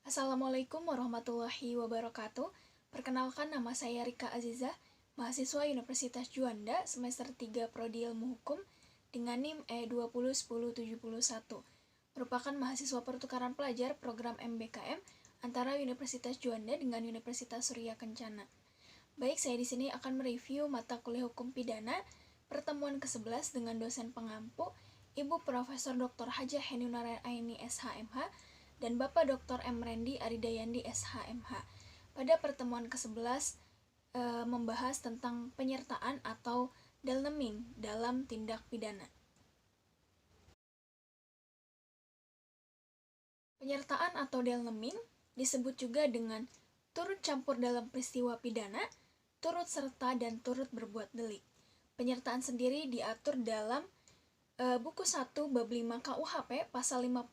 Assalamualaikum warahmatullahi wabarakatuh. Perkenalkan, nama saya Rika Azizah, mahasiswa Universitas Juanda semester 3 Prodi Ilmu Hukum dengan NIM E201071. Merupakan mahasiswa pertukaran pelajar program MBKM antara Universitas Juanda dengan Universitas Surya Kencana. Baik, saya di sini akan mereview mata kuliah Hukum Pidana pertemuan ke-11 dengan dosen pengampu Ibu Profesor Dr. Hajah Henunara Aini SHMH dan Bapak Dr. M. Rendi Aridayandi SHMH. Pada pertemuan ke-11 membahas tentang penyertaan atau dalneming dalam tindak pidana. Penyertaan atau dalneming disebut juga dengan turut campur dalam peristiwa pidana, turut serta, dan turut berbuat delik. Penyertaan sendiri diatur dalam buku 1 bab 5 KUHP pasal 55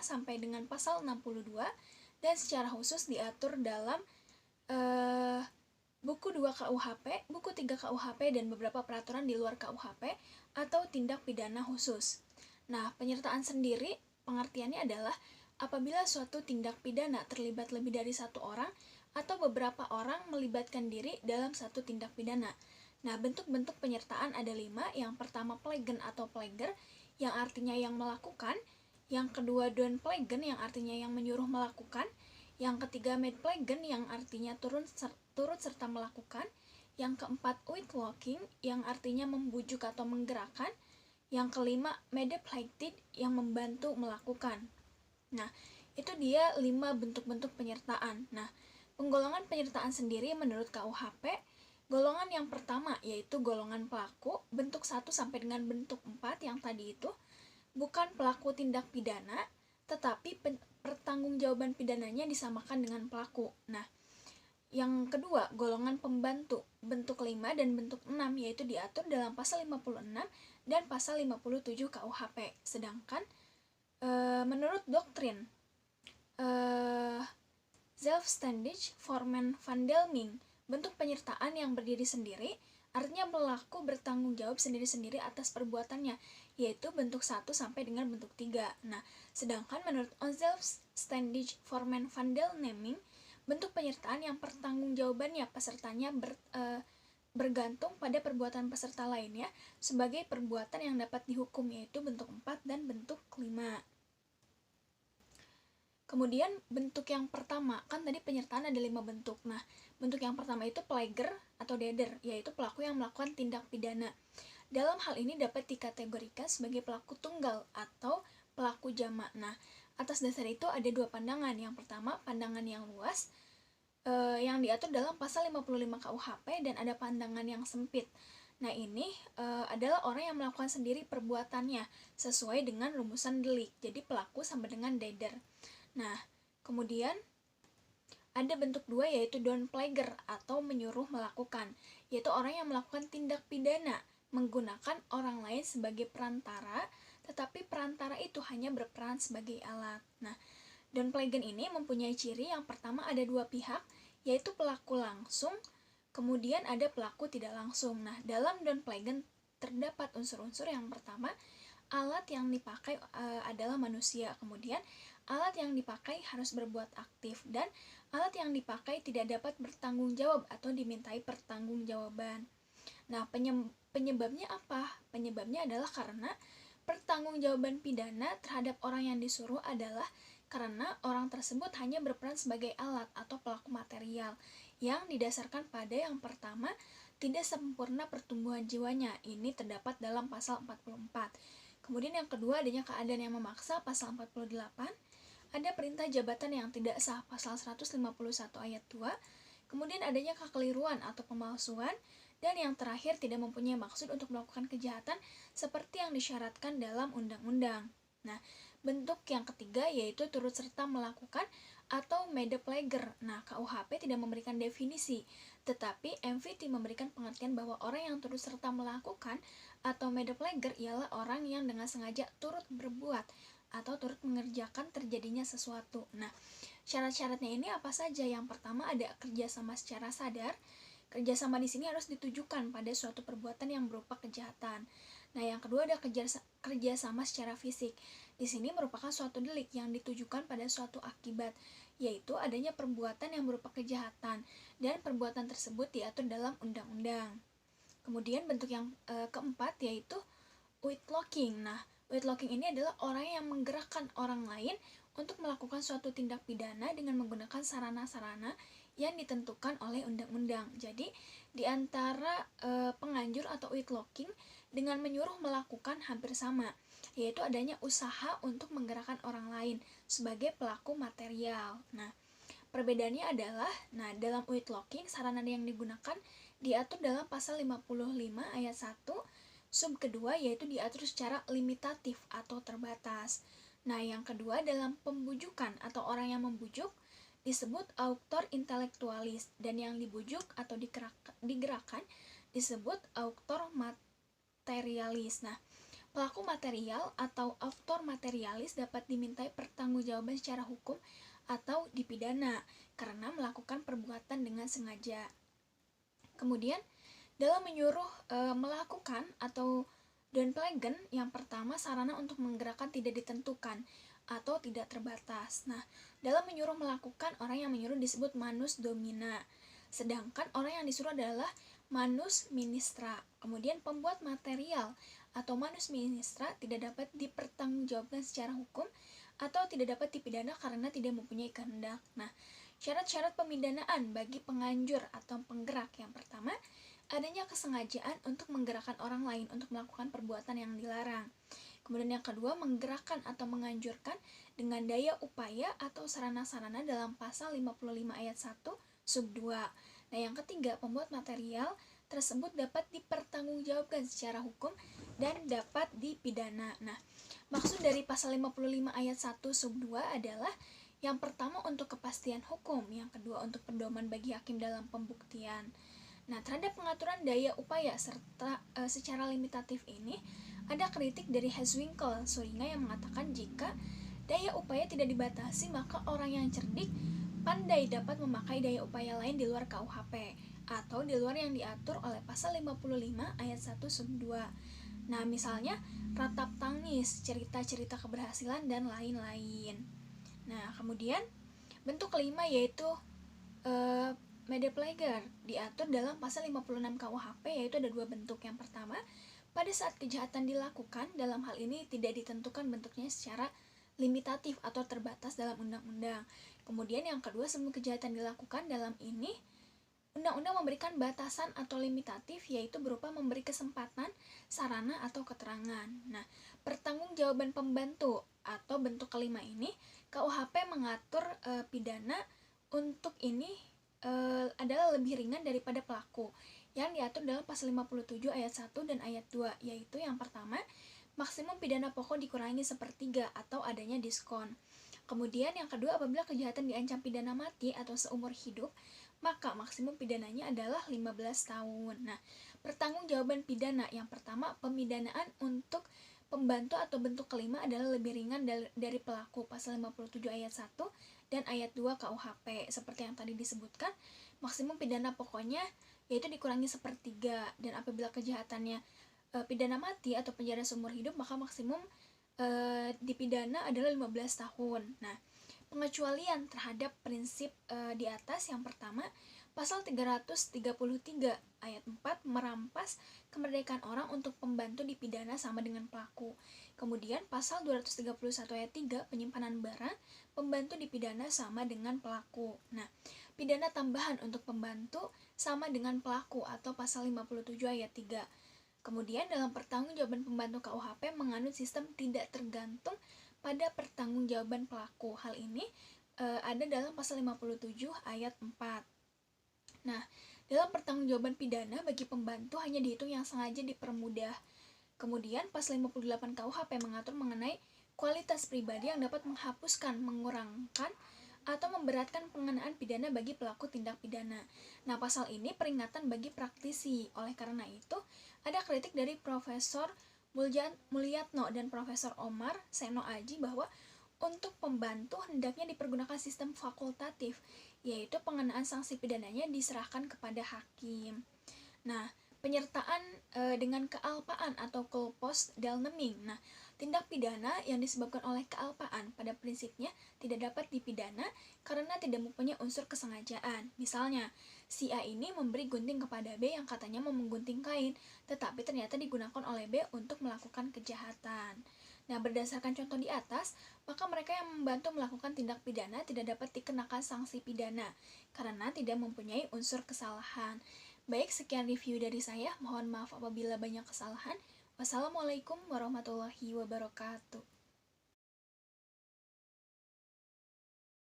sampai dengan pasal 62, dan secara khusus diatur dalam buku 2 KUHP, buku 3 KUHP, dan beberapa peraturan di luar KUHP atau tindak pidana khusus. Nah, penyertaan sendiri pengertiannya adalah apabila suatu tindak pidana terlibat lebih dari satu orang atau beberapa orang melibatkan diri dalam satu tindak pidana. Nah, bentuk-bentuk penyertaan ada 5. Yang pertama, plegen atau pleger, yang artinya yang melakukan. Yang kedua, downplegen, yang artinya yang menyuruh melakukan. Yang ketiga, medplegen, yang artinya turut serta melakukan. Yang keempat, uitlocking, yang artinya membujuk atau menggerakkan. Yang kelima, medeplected, yang membantu melakukan. Nah, itu dia 5 bentuk-bentuk penyertaan. Nah, penggolongan penyertaan sendiri menurut KUHP, golongan yang pertama yaitu golongan pelaku, bentuk 1 sampai dengan bentuk 4 yang tadi itu, bukan pelaku tindak pidana, tetapi pertanggungjawaban pidananya disamakan dengan pelaku. Nah, yang kedua, golongan pembantu, bentuk 5 dan bentuk 6, yaitu diatur dalam pasal 56 dan pasal 57 KUHP. Sedangkan menurut doktrin zelfstandig vormen van delming, bentuk penyertaan yang berdiri sendiri, artinya pelaku bertanggung jawab sendiri-sendiri atas perbuatannya, yaitu bentuk 1 sampai dengan bentuk 3. Nah, sedangkan menurut onzelfstandig vormen van delneming, bentuk penyertaan yang pertanggungjawabannya pesertanya bergantung pada perbuatan peserta lainnya sebagai perbuatan yang dapat dihukum, yaitu bentuk 4 dan bentuk 5. Kemudian bentuk yang pertama, kan tadi penyertaan ada 5 bentuk. Nah, bentuk yang pertama itu pleger atau dader, yaitu pelaku yang melakukan tindak pidana. Dalam hal ini dapat dikategorikan sebagai pelaku tunggal atau pelaku jamak. Nah, atas dasar itu ada 2 pandangan. Yang pertama, pandangan yang luas, yang diatur dalam pasal 55 KUHP, dan ada pandangan yang sempit. Nah, ini adalah orang yang melakukan sendiri perbuatannya sesuai dengan rumusan delik. Jadi pelaku sama dengan dader. Nah, kemudian ada bentuk 2 yaitu downpleger atau menyuruh melakukan, yaitu orang yang melakukan tindak pidana menggunakan orang lain sebagai perantara, tetapi perantara itu hanya berperan sebagai alat. Nah, downplegen ini mempunyai ciri yang pertama ada 2 pihak, yaitu pelaku langsung, kemudian ada pelaku tidak langsung. Nah, dalam downplegen terdapat unsur-unsur. Yang pertama, alat yang dipakai adalah manusia, kemudian alat yang dipakai harus berbuat aktif, dan alat yang dipakai tidak dapat bertanggung jawab atau dimintai pertanggungjawaban. Nah, penyebabnya apa? Penyebabnya adalah karena pertanggungjawaban pidana terhadap orang yang disuruh adalah karena orang tersebut hanya berperan sebagai alat atau pelaku material yang didasarkan pada yang pertama, tidak sempurna pertumbuhan jiwanya. Ini terdapat dalam pasal 44. Kemudian yang kedua, adanya keadaan yang memaksa, pasal 48. Ada perintah jabatan yang tidak sah, pasal 151 ayat 2. Kemudian adanya kekeliruan atau pemalsuan. Dan yang terakhir, tidak mempunyai maksud untuk melakukan kejahatan seperti yang disyaratkan dalam undang-undang. Nah, bentuk yang ketiga yaitu turut serta melakukan atau medepleger. Nah, KUHP tidak memberikan definisi, tetapi MVT memberikan pengertian bahwa orang yang turut serta melakukan atau medepleger ialah orang yang dengan sengaja turut berbuat atau turut mengerjakan terjadinya sesuatu. Nah, syarat-syaratnya ini apa saja? Yang pertama, ada kerjasama secara sadar. Kerjasama di sini harus ditujukan pada suatu perbuatan yang berupa kejahatan. Nah, yang kedua ada kerjasama secara fisik. Di sini merupakan suatu delik yang ditujukan pada suatu akibat, yaitu adanya perbuatan yang berupa kejahatan, dan perbuatan tersebut diatur dalam undang-undang. Kemudian bentuk yang keempat yaitu whitelocking. Nah, whitelocking ini adalah orang yang menggerakkan orang lain untuk melakukan suatu tindak pidana dengan menggunakan sarana-sarana yang ditentukan oleh undang-undang. Jadi, di antara penganjur atau whitelocking dengan menyuruh melakukan hampir sama, yaitu adanya usaha untuk menggerakkan orang lain sebagai pelaku material. Nah, perbedaannya adalah, dalam whitelocking sarana yang digunakan diatur dalam pasal 55 ayat 1 sub kedua, yaitu diatur secara limitatif atau terbatas. Nah, yang kedua dalam pembujukan atau orang yang membujuk disebut auctor intellectualis, dan yang dibujuk atau digerakkan disebut auctor materialis. Nah, pelaku material atau auctor materialis dapat dimintai pertanggungjawaban secara hukum atau dipidana karena melakukan perbuatan dengan sengaja. Kemudian dalam menyuruh melakukan atau downplegen, yang pertama sarana untuk menggerakkan tidak ditentukan atau tidak terbatas. Nah, dalam menyuruh melakukan, orang yang menyuruh disebut manus domina, sedangkan orang yang disuruh adalah manus ministra. Kemudian pembuat material atau manus ministra tidak dapat dipertanggungjawabkan secara hukum atau tidak dapat dipidana karena tidak mempunyai kehendak. Nah, syarat-syarat pemidanaan bagi penganjur atau penggerak, yang pertama adanya kesengajaan untuk menggerakkan orang lain untuk melakukan perbuatan yang dilarang. Kemudian yang kedua, menggerakkan atau menganjurkan dengan daya upaya atau sarana-sarana dalam pasal 55 ayat 1 sub 2. Nah, yang ketiga, pembuat material tersebut dapat dipertanggungjawabkan secara hukum dan dapat dipidana. Nah, maksud dari pasal 55 ayat 1 sub 2 adalah yang pertama untuk kepastian hukum, yang kedua untuk pedoman bagi hakim dalam pembuktian. Nah, terhadap pengaturan daya upaya serta secara limitatif ini, ada kritik dari Haswinkel Suringa yang mengatakan jika daya upaya tidak dibatasi, maka orang yang cerdik pandai dapat memakai daya upaya lain di luar KUHP atau di luar yang diatur oleh pasal 55 ayat 1 sub 2. Nah, misalnya ratap tangis, cerita-cerita keberhasilan, dan lain-lain. Nah, kemudian bentuk kelima yaitu Medepleger diatur dalam pasal 56 KUHP, yaitu ada dua bentuk. Yang pertama, pada saat kejahatan dilakukan, dalam hal ini tidak ditentukan bentuknya secara limitatif atau terbatas dalam undang-undang. Kemudian yang kedua, sebelum kejahatan dilakukan, dalam ini undang-undang memberikan batasan atau limitatif, yaitu berupa memberi kesempatan, sarana, atau keterangan. Nah, pertanggungjawaban pembantu atau bentuk kelima ini, KUHP mengatur pidana untuk ini adalah lebih ringan daripada pelaku yang diatur dalam pasal 57 ayat 1 dan ayat 2, yaitu yang pertama, maksimum pidana pokok dikurangi sepertiga atau adanya diskon. Kemudian yang kedua, apabila kejahatan diancam pidana mati atau seumur hidup, maka maksimum pidananya adalah 15 tahun. Nah, pertanggungjawaban pidana, yang pertama, pemidanaan untuk pembantu atau bentuk kelima adalah lebih ringan dari pelaku, pasal 57 ayat 1 dan ayat 2 KUHP. Seperti yang tadi disebutkan, maksimum pidana pokoknya yaitu dikurangi sepertiga, dan apabila kejahatannya pidana mati atau penjara seumur hidup, maka maksimum dipidana adalah 15 tahun. Nah, pengecualian terhadap prinsip di atas, yang pertama, pasal 333 ayat 4 merampas kemerdekaan orang untuk pembantu dipidana sama dengan pelaku. Kemudian pasal 231 ayat 3 penyimpanan barang, pembantu dipidana sama dengan pelaku. Nah, pidana tambahan untuk pembantu sama dengan pelaku atau pasal 57 ayat 3. Kemudian dalam pertanggungjawaban pembantu KUHP menganut sistem tidak tergantung pada pertanggungjawaban pelaku. Hal ini ada dalam pasal 57 ayat 4. Nah, dalam pertanggungjawaban pidana bagi pembantu hanya dihitung yang sengaja dipermudah. Kemudian pasal 58 KUHP mengatur mengenai kualitas pribadi yang dapat menghapuskan, mengurangkan, atau memberatkan pengenaan pidana bagi pelaku tindak pidana. Nah, pasal ini peringatan bagi praktisi. Oleh karena itu, ada kritik dari Profesor Mulyatno dan Profesor Omar Seno Aji bahwa untuk pembantu hendaknya dipergunakan sistem fakultatif, yaitu pengenaan sanksi pidananya diserahkan kepada hakim. Nah, penyertaan dengan kealpaan atau culpos-delneming. Nah, tindak pidana yang disebabkan oleh kealpaan pada prinsipnya tidak dapat dipidana karena tidak mempunyai unsur kesengajaan. Misalnya, si A ini memberi gunting kepada B yang katanya mau menggunting kain, tetapi ternyata digunakan oleh B untuk melakukan kejahatan. Nah, berdasarkan contoh di atas, maka mereka yang membantu melakukan tindak pidana tidak dapat dikenakan sanksi pidana karena tidak mempunyai unsur kesalahan. Baik, sekian review dari saya. Mohon maaf apabila banyak kesalahan. Wassalamualaikum warahmatullahi wabarakatuh.